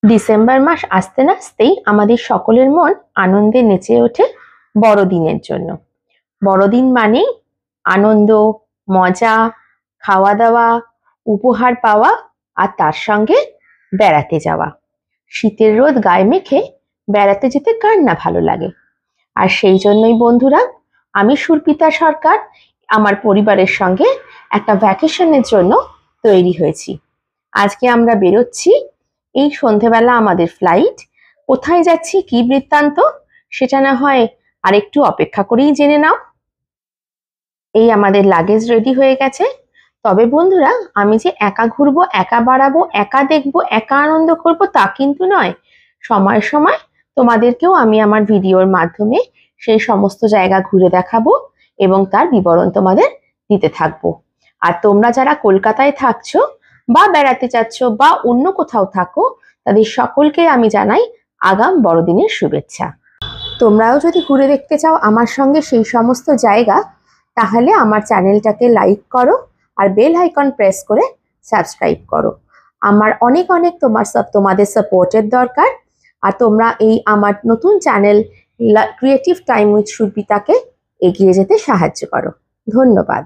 December মাস আসতে না আসতেই আমাদের সকলের মন আনন্দে নেচে ওঠে বড়দিনের জন্য। বড়দিন মানেই আনন্দ, মজা, খাওয়া দাওয়া, উপহার পাওয়া আর তার সঙ্গে বেড়াতে যাওয়া। শীতের রোদ গায়ে মেখে বেড়াতে যেতে কার না ভালো লাগে। আর সেই জন্যই বন্ধুরা, আমি সুরপিতা সরকার আমার পরিবারের সঙ্গে একটা ভ্যাকেশনের জন্য তৈরি হয়েছি। আজকে আমরা বেরোচ্ছি, এই সন্ধেবেলা আমাদের ফ্লাইট। কোথায় যাচ্ছি, কি বৃত্তান্ত, সেটা না হয় আরেকটু অপেক্ষা করেই জেনে নাও। এই আমাদের লাগেজ রেডি হয়ে গেছে। তবে বন্ধুরা, আমি যে একা ঘুরবো, একা বাড়াবো, একা দেখবো, একা আনন্দ করব তা কিন্তু নয়। সময় সময় তোমাদেরকেও আমি আমার ভিডিওর মাধ্যমে সেই সমস্ত জায়গা ঘুরে দেখাবো এবং তার বিবরণ তোমাদের দিতে থাকবো। আর তোমরা যারা কলকাতায় থাকছো বা বেড়াতে যাচ্ছ বা অন্য কোথাও থাকো, তাদের সকলকে আমি জানাই আগাম বড়দিনের শুভেচ্ছা। তোমরাও যদি ঘুরে দেখতে চাও আমার সঙ্গে সেই সমস্ত জায়গা, তাহলে আমার চ্যানেলটাকে লাইক করো আর বেল আইকন প্রেস করে সাবস্ক্রাইব করো। আমার অনেক অনেক তোমাদের সাপোর্টের দরকার। আর তোমরা এই আমার নতুন চ্যানেল ক্রিয়েটিভ টাইম উইথ সুরপিতাকে এগিয়ে যেতে সাহায্য করো। ধন্যবাদ।